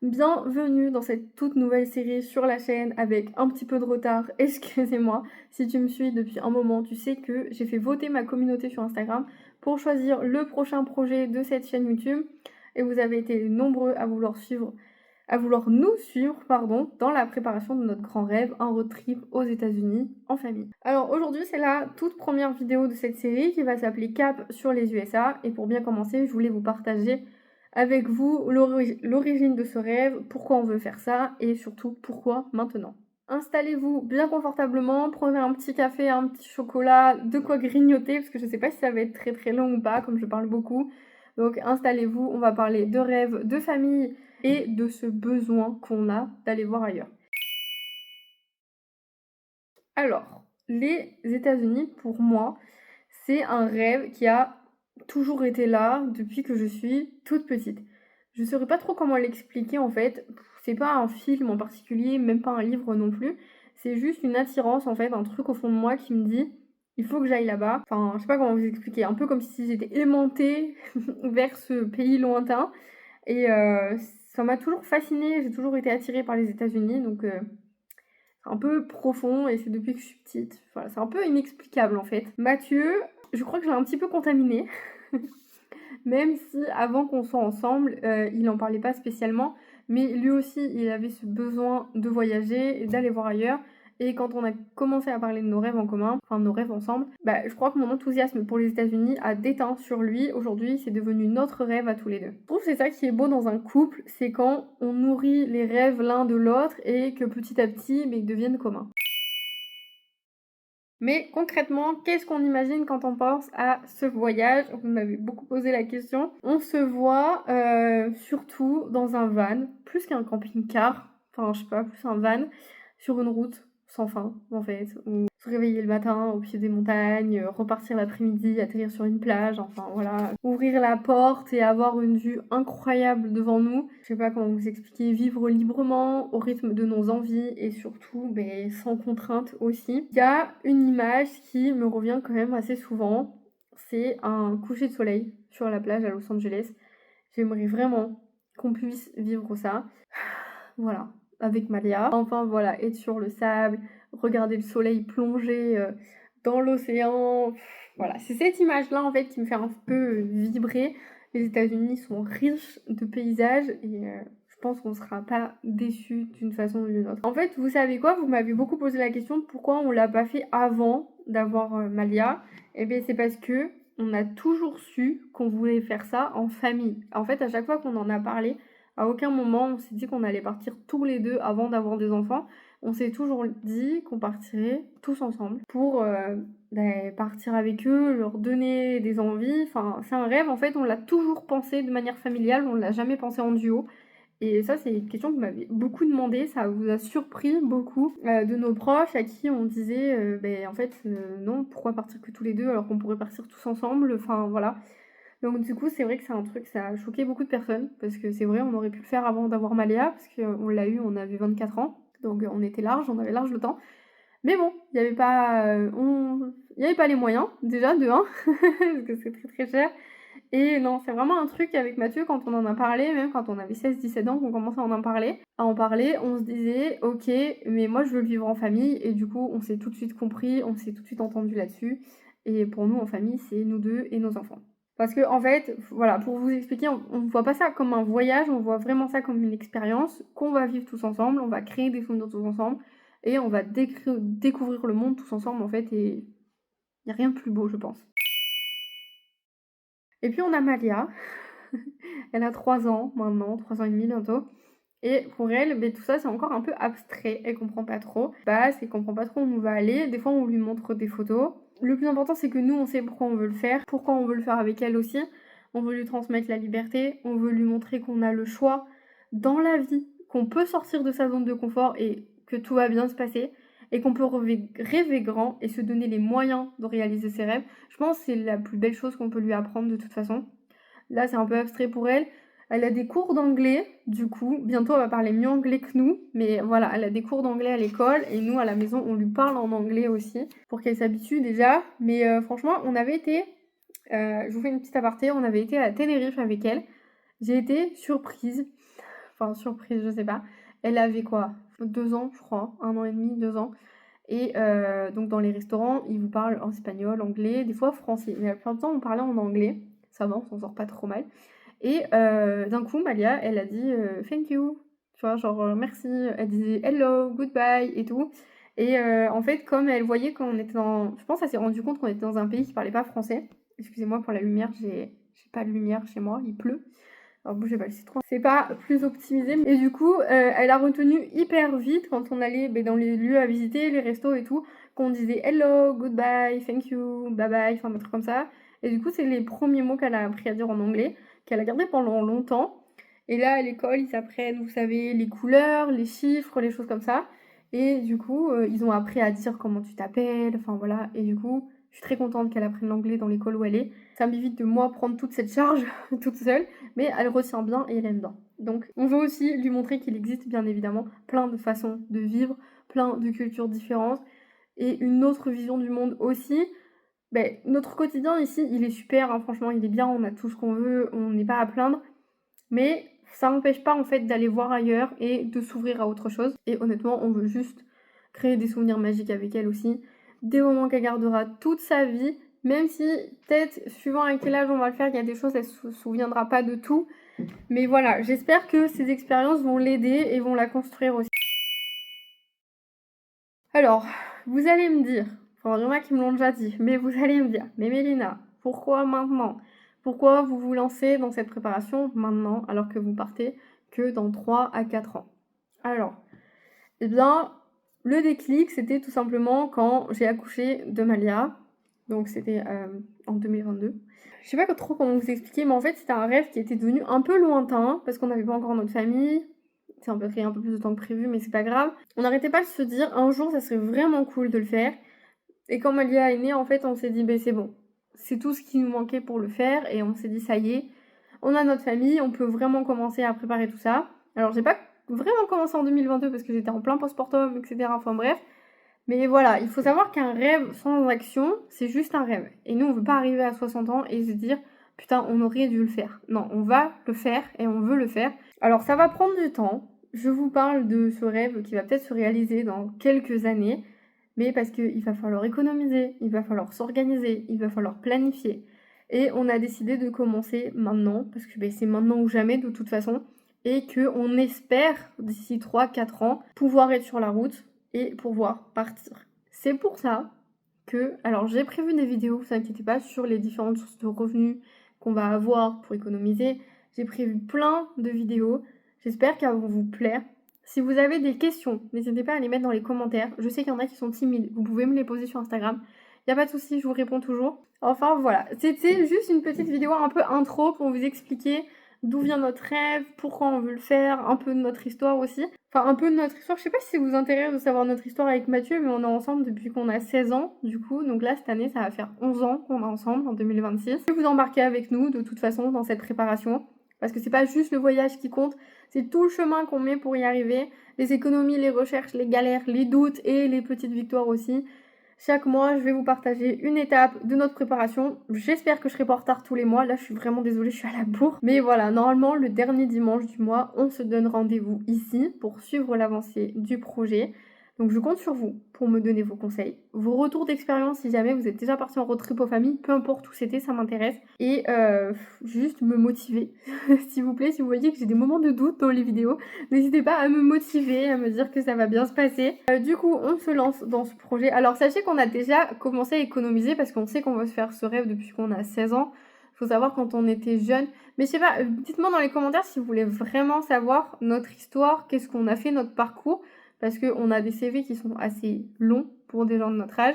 Bienvenue dans cette toute nouvelle série sur la chaîne avec un petit peu de retard, excusez-moi. Si tu me suis depuis un moment, tu sais que j'ai fait voter ma communauté sur Instagram pour choisir le prochain projet de cette chaîne YouTube et vous avez été nombreux à vouloir nous suivre, dans la préparation de notre grand rêve, un road trip aux États-Unis en famille. Alors aujourd'hui, c'est la toute première vidéo de cette série qui va s'appeler Cap sur les USA et pour bien commencer, je voulais vous partager avec vous l'origine de ce rêve, pourquoi on veut faire ça et surtout pourquoi maintenant. Installez-vous bien confortablement, prenez un petit café, un petit chocolat, de quoi grignoter parce que je sais pas si ça va être très très long ou pas comme je parle beaucoup. Donc installez-vous, on va parler de rêve, de famille et de ce besoin qu'on a d'aller voir ailleurs. Alors, les États-Unis pour moi, c'est un rêve qui a toujours été là depuis que je suis toute petite. Je saurais pas trop comment l'expliquer en fait. C'est pas un film en particulier, même pas un livre non plus. C'est juste une attirance en fait, un truc au fond de moi qui me dit il faut que j'aille là-bas. Enfin, je sais pas comment vous expliquer. Un peu comme si j'étais aimantée vers ce pays lointain. Et ça m'a toujours fascinée. J'ai toujours été attirée par les États-Unis. Donc c'est un peu profond et c'est depuis que je suis petite. Voilà, c'est un peu inexplicable en fait. Mathieu, je crois que je l'ai un petit peu contaminé. Même si avant qu'on soit ensemble, il en parlait pas spécialement, mais lui aussi, il avait ce besoin de voyager et d'aller voir ailleurs. Et quand on a commencé à parler de nos rêves en commun, enfin nos rêves ensemble, je crois que mon enthousiasme pour les États-Unis a déteint sur lui. Aujourd'hui, c'est devenu notre rêve à tous les deux. Je trouve que c'est ça qui est beau dans un couple, c'est quand on nourrit les rêves l'un de l'autre et que petit à petit, ils deviennent communs. Mais concrètement, qu'est-ce qu'on imagine quand on pense à ce voyage? Vous m'avez beaucoup posé la question. On se voit surtout dans un van, plus qu'un camping-car, enfin je sais pas, plus un van, sur une route sans fin en fait, où se réveiller le matin au pied des montagnes, repartir l'après-midi, atterrir sur une plage, enfin voilà, ouvrir la porte et avoir une vue incroyable devant nous. Je sais pas comment vous expliquer, vivre librement, au rythme de nos envies et surtout sans contrainte aussi. Il y a une image qui me revient quand même assez souvent, c'est un coucher de soleil sur la plage à Los Angeles. J'aimerais vraiment qu'on puisse vivre ça. Voilà, avec Malia. Enfin voilà, être sur le sable, regarder le soleil plonger dans l'océan. Voilà, c'est cette image-là en fait qui me fait un peu vibrer. Les États-Unis sont riches de paysages et je pense qu'on sera pas déçus d'une façon ou d'une autre. En fait, vous savez quoi? Vous m'avez beaucoup posé la question pourquoi on l'a pas fait avant d'avoir Malia. Eh bien, c'est parce que on a toujours su qu'on voulait faire ça en famille. En fait, à chaque fois qu'on en a parlé, à aucun moment on s'est dit qu'on allait partir tous les deux avant d'avoir des enfants. On s'est toujours dit qu'on partirait tous ensemble pour partir avec eux, leur donner des envies. Enfin, c'est un rêve, en fait, on l'a toujours pensé de manière familiale, on l'a jamais pensé en duo. Et ça, c'est une question que vous m'avez beaucoup demandé, ça vous a surpris beaucoup de nos proches à qui on disait, en fait, non, pourquoi partir que tous les deux alors qu'on pourrait partir tous ensemble, enfin voilà. Donc du coup, c'est vrai que c'est un truc, ça a choqué beaucoup de personnes, parce que c'est vrai, on aurait pu le faire avant d'avoir Maléa, parce qu'on l'a eu, on avait 24 ans, donc on était large, on avait large le temps. Mais bon, il n'y avait pas, il y avait pas les moyens, déjà, de 1, parce que c'est très très cher. Et non, c'est vraiment un truc avec Mathieu, quand on en a parlé, même quand on avait 16-17 ans, qu'on commençait à en parler, on se disait, ok, mais moi je veux le vivre en famille, et du coup, on s'est tout de suite compris, on s'est tout de suite entendu là-dessus. Et pour nous, en famille, c'est nous deux et nos enfants. Parce que, en fait, voilà, pour vous expliquer, on ne voit pas ça comme un voyage, on voit vraiment ça comme une expérience qu'on va vivre tous ensemble, on va créer des souvenirs tous ensemble, et on va découvrir le monde tous ensemble, en fait, et il n'y a rien de plus beau, je pense. Et puis on a Malia, elle a 3 ans maintenant, 3 ans et demi bientôt. Et pour elle, tout ça c'est encore un peu abstrait, elle comprend pas trop. Elle comprend pas trop où on va aller, des fois on lui montre des photos. Le plus important c'est que nous on sait pourquoi on veut le faire, pourquoi on veut le faire avec elle aussi. On veut lui transmettre la liberté, on veut lui montrer qu'on a le choix dans la vie, qu'on peut sortir de sa zone de confort et que tout va bien se passer. Et qu'on peut rêver grand et se donner les moyens de réaliser ses rêves. Je pense que c'est la plus belle chose qu'on peut lui apprendre de toute façon. Là, c'est un peu abstrait pour elle. Elle a des cours d'anglais, du coup. Bientôt, elle va parler mieux anglais que nous. Mais voilà, elle a des cours d'anglais à l'école. Et nous, à la maison, on lui parle en anglais aussi. Pour qu'elle s'habitue déjà. Mais franchement, on avait été... je vous fais une petite aparté. On avait été à Tenerife avec elle. J'ai été surprise enfin surprise, je sais pas. Elle avait quoi? 2 ans, je crois, 1 an et demi, 2 ans. Et donc dans les restaurants, ils vous parlent en espagnol, anglais, des fois français. Mais la plupart du temps, on parlait en anglais. Ça va, on s'en sort pas trop mal. Et d'un coup, Malia, elle a dit thank you. Tu vois, genre merci. Elle disait hello, goodbye et tout. Et en fait, comme elle voyait qu'on était dans. Je pense qu'elle s'est rendue compte qu'on était dans un pays qui parlait pas français. Excusez-moi pour la lumière, j'ai pas de lumière chez moi, il pleut. Alors bougez pas, le citron. C'est pas plus optimisé. Et du coup, elle a retenu hyper vite quand on allait dans les lieux à visiter, les restos et tout, qu'on disait hello, goodbye, thank you, bye bye, enfin des trucs comme ça. Et du coup, c'est les premiers mots qu'elle a appris à dire en anglais, qu'elle a gardé pendant longtemps. Et là, à l'école, ils apprennent, vous savez, les couleurs, les chiffres, les choses comme ça. Et du coup, ils ont appris à dire comment tu t'appelles, enfin voilà. Et du coup, je suis très contente qu'elle apprenne l'anglais dans l'école où elle est. Ça m'évite de moi prendre toute cette charge toute seule, mais elle retient bien et elle aime bien. Donc on veut aussi lui montrer qu'il existe bien évidemment plein de façons de vivre, plein de cultures différentes et une autre vision du monde aussi. Notre quotidien ici, il est super, hein, franchement, il est bien, on a tout ce qu'on veut, on n'est pas à plaindre, mais ça n'empêche pas en fait d'aller voir ailleurs et de s'ouvrir à autre chose. Et honnêtement, on veut juste créer des souvenirs magiques avec elle aussi, des moments qu'elle gardera toute sa vie, même si peut-être suivant à quel âge on va le faire, il y a des choses, elle se souviendra pas de tout. Mais voilà, j'espère que ces expériences vont l'aider et vont la construire aussi. Alors, vous allez me dire, enfin il y en a qui me l'ont déjà dit, mais vous allez me dire, mais Mélina, pourquoi maintenant? Pourquoi vous vous lancez dans cette préparation maintenant alors que vous partez que dans 3 à 4 ans? Alors, eh bien, le déclic, c'était tout simplement quand j'ai accouché de Malia. Donc c'était en 2022. Je sais pas trop comment vous expliquer, mais en fait c'était un rêve qui était devenu un peu lointain parce qu'on n'avait pas encore notre famille. C'est un peu pris un peu plus de temps que prévu, mais c'est pas grave. On n'arrêtait pas de se dire un jour ça serait vraiment cool de le faire. Et quand Malia est née, en fait, on s'est dit c'est bon. C'est tout ce qui nous manquait pour le faire et on s'est dit ça y est, on a notre famille, on peut vraiment commencer à préparer tout ça. Alors j'ai pas vraiment commencé en 2022 parce que j'étais en plein postpartum, etc. Enfin bref. Mais voilà, il faut savoir qu'un rêve sans action, c'est juste un rêve. Et nous, on veut pas arriver à 60 ans et se dire putain, on aurait dû le faire. Non, on va le faire et on veut le faire. Alors ça va prendre du temps. Je vous parle de ce rêve qui va peut-être se réaliser dans quelques années, mais parce qu'il va falloir économiser, il va falloir s'organiser, il va falloir planifier. Et on a décidé de commencer maintenant, parce que c'est maintenant ou jamais de toute façon, et qu'on espère d'ici 3-4 ans pouvoir être sur la route et pouvoir partir. C'est pour ça que, alors j'ai prévu des vidéos, vous inquiétez pas, sur les différentes sources de revenus qu'on va avoir pour économiser. J'ai prévu plein de vidéos, j'espère qu'elles vont vous plaire. Si vous avez des questions, n'hésitez pas à les mettre dans les commentaires. Je sais qu'il y en a qui sont timides, vous pouvez me les poser sur Instagram. Y a pas de souci, je vous réponds toujours. Enfin voilà, c'était juste une petite vidéo un peu intro pour vous expliquer d'où vient notre rêve, pourquoi on veut le faire, un peu de notre histoire aussi. Enfin, un peu de notre histoire. Je sais pas si ça vous intéresse de savoir notre histoire avec Mathieu, mais on est ensemble depuis qu'on a 16 ans, du coup. Donc là, cette année, ça va faire 11 ans qu'on est ensemble, en 2026. Vous embarquez avec nous, de toute façon, dans cette préparation. Parce que c'est pas juste le voyage qui compte, c'est tout le chemin qu'on met pour y arriver. Les économies, les recherches, les galères, les doutes et les petites victoires aussi. Chaque mois, je vais vous partager une étape de notre préparation. J'espère que je serai pas en retard tous les mois. Là, je suis vraiment désolée, je suis à la bourre. Mais voilà, normalement, le dernier dimanche du mois, on se donne rendez-vous ici pour suivre l'avancée du projet. Donc je compte sur vous pour me donner vos conseils, vos retours d'expérience si jamais vous êtes déjà parti en road trip aux familles, peu importe où c'était, ça m'intéresse. Et juste me motiver, s'il vous plaît, si vous voyez que j'ai des moments de doute dans les vidéos, n'hésitez pas à me motiver, à me dire que ça va bien se passer. Du coup, on se lance dans ce projet. Alors sachez qu'on a déjà commencé à économiser parce qu'on sait qu'on veut se faire ce rêve depuis qu'on a 16 ans. Il faut savoir quand on était jeune. Mais je sais pas, dites-moi dans les commentaires si vous voulez vraiment savoir notre histoire, qu'est-ce qu'on a fait, notre parcours. Parce qu'on a des CV qui sont assez longs pour des gens de notre âge.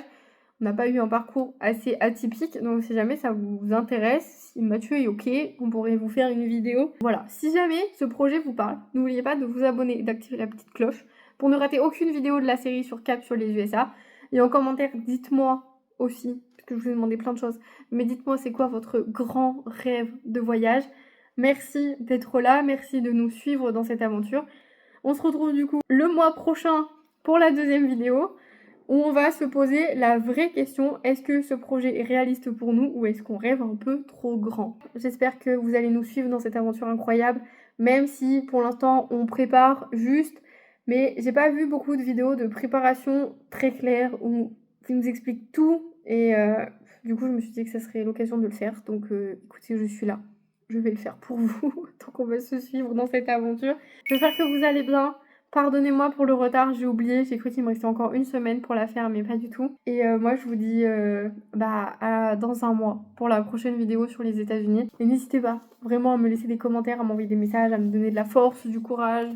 On n'a pas eu un parcours assez atypique, donc si jamais ça vous intéresse, si Mathieu est ok, on pourrait vous faire une vidéo. Voilà, si jamais ce projet vous parle, n'oubliez pas de vous abonner et d'activer la petite cloche pour ne rater aucune vidéo de la série sur Cap sur les USA. Et en commentaire, dites-moi aussi, parce que je vous ai demandé plein de choses, mais dites-moi c'est quoi votre grand rêve de voyage. Merci d'être là, merci de nous suivre dans cette aventure. On se retrouve du coup le mois prochain pour la deuxième vidéo où on va se poser la vraie question, est-ce que ce projet est réaliste pour nous ou est-ce qu'on rêve un peu trop grand? J'espère que vous allez nous suivre dans cette aventure incroyable. même si pour l'instant on prépare juste, mais j'ai pas vu beaucoup de vidéos de préparation très claires où qui nous expliquent tout et du coup je me suis dit que ça serait l'occasion de le faire. Donc écoutez, je suis là. Je vais le faire pour vous, tant qu'on va se suivre dans cette aventure. J'espère que vous allez bien. Pardonnez-moi pour le retard, j'ai oublié, j'ai cru qu'il me restait encore une semaine pour la faire, mais pas du tout. Et moi, je vous dis dans un mois pour la prochaine vidéo sur les États-Unis. Et n'hésitez pas vraiment à me laisser des commentaires, à m'envoyer des messages, à me donner de la force, du courage.